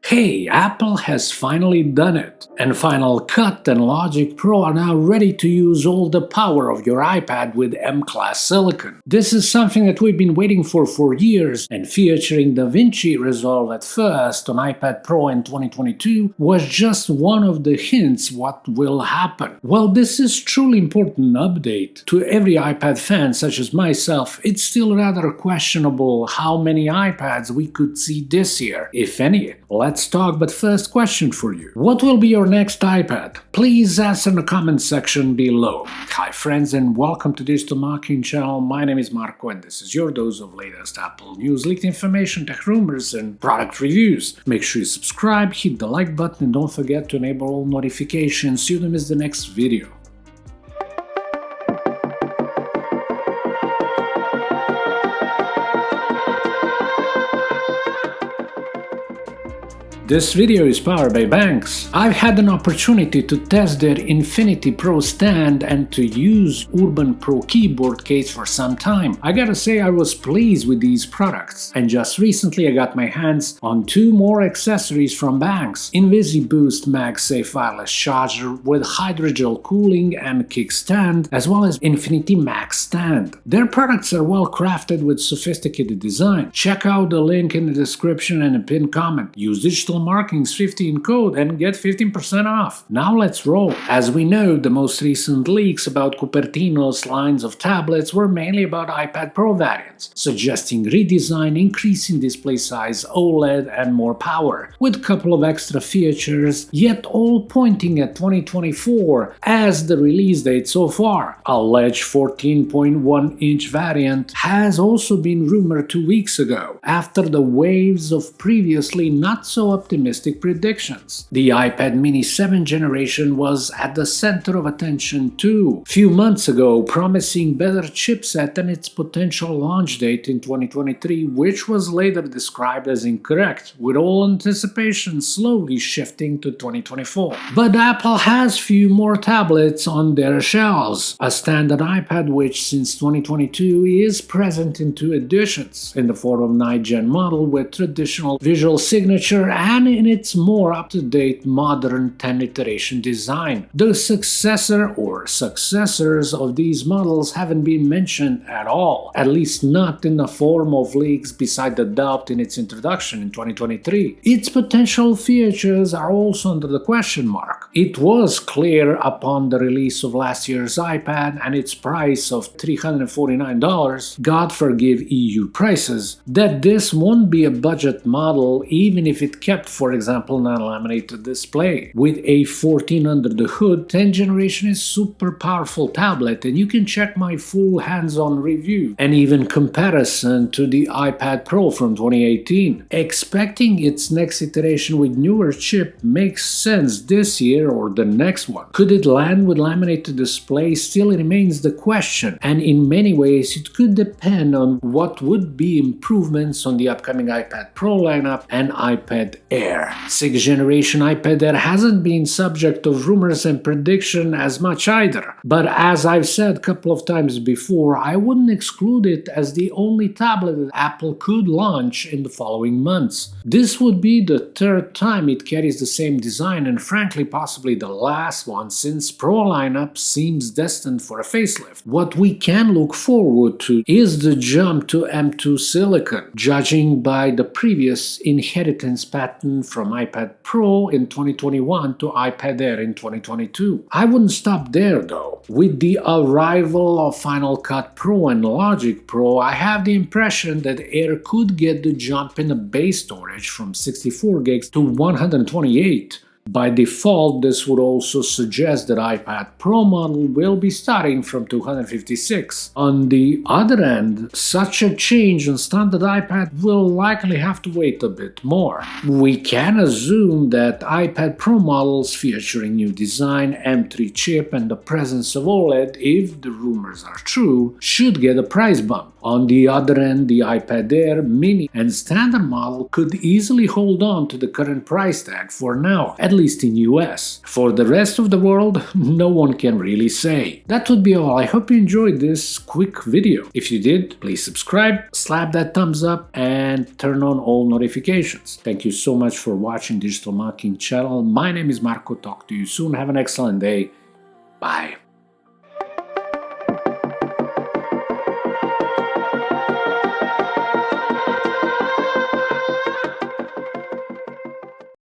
Hey, Apple has finally done it, and Final Cut and Logic Pro are now ready to use all the power of your iPad with M-Class silicon. This is something that we've been waiting for years, and featuring DaVinci Resolve at first on iPad Pro in 2022 was just one of the hints what will happen. While this is truly important update to every iPad fan such as myself, it's still rather questionable how many iPads we could see this year, if any. Let's talk, but first question for you. What will be your next iPad? Please answer in the comment section below. Hi friends and welcome to Digital Marketing channel. My name is Marco and this is your dose of latest Apple news, leaked information, tech rumors and product reviews. Make sure you subscribe, hit the like button and don't forget to enable all notifications so you don't miss the next video. This video is powered by Benks. I've had an opportunity to test their Infinity Pro stand and to use Urban Pro keyboard case for some time. I gotta say I was pleased with these products, and just recently I got my hands on two more accessories from Benks: InvisiBoost MagSafe wireless charger with hydrogel cooling and kickstand, as well as Infinity Max stand. Their products are well crafted with sophisticated design. Check out the link in the description and a pinned comment. Use Digital Marketing's 15 code and get 15% off. Now let's roll. As we know, the most recent leaks about Cupertino's lines of tablets were mainly about iPad Pro variants, suggesting redesign, increasing display size, OLED and more power, with a couple of extra features, yet all pointing at 2024 as the release date so far. A alleged 14.1-inch variant has also been rumored 2 weeks ago, after the waves of previously not so optimistic predictions. The iPad mini 7th generation was at the center of attention too, few months ago, promising better chipset and its potential launch date in 2023, which was later described as incorrect, with all anticipation slowly shifting to 2024. But Apple has few more tablets on their shelves, a standard iPad which since 2022 is present in two editions, in the form of 9th gen model with traditional visual signature and in its more up-to-date modern 10-iteration design. The successor or successors of these models haven't been mentioned at all, at least not in the form of leaks beside the doubt in its introduction in 2023. Its potential features are also under the question mark. It was clear upon the release of last year's iPad and its price of $349, God forgive EU prices, that this won't be a budget model even if it kept, for example, non-laminated display. With a 14 under the hood, 10th generation is super powerful tablet, and you can check my full hands-on review and even comparison to the iPad Pro from 2018. Expecting its next iteration with newer chip makes sense this year or the next one. Could it land with laminated display still remains the question, and in many ways it could depend on what would be improvements on the upcoming iPad Pro lineup and iPad Air. 6th generation iPad Air hasn't been subject of rumors and prediction as much either, but as I've said a couple of times before, I wouldn't exclude it as the only tablet that Apple could launch in the following months. This would be the third time it carries the same design and frankly possibly the last one, since Pro lineup seems destined for a facelift. What we can look forward to is the jump to M2 silicon, judging by the previous inheritance pattern from iPad Pro in 2021 to iPad Air in 2022. I wouldn't stop there though. With the arrival of Final Cut Pro and Logic Pro, I have the impression that Air could get the jump in the base storage from 64 gigs to 128. By default, this would also suggest that iPad Pro model will be starting from 256. On the other hand, such a change on standard iPad will likely have to wait a bit more. We can assume that iPad Pro models featuring new design, M3 chip and the presence of OLED, if the rumors are true, should get a price bump. On the other end, the iPad Air, Mini and standard model could easily hold on to the current price tag for now, at least in US. For the rest of the world, no one can really say. That would be all. I hope you enjoyed this quick video. If you did, please subscribe, slap that thumbs up, and turn on all notifications. Thank you so much for watching Digital Marketing channel. My name is Marco. Talk to you soon. Have an excellent day. Bye.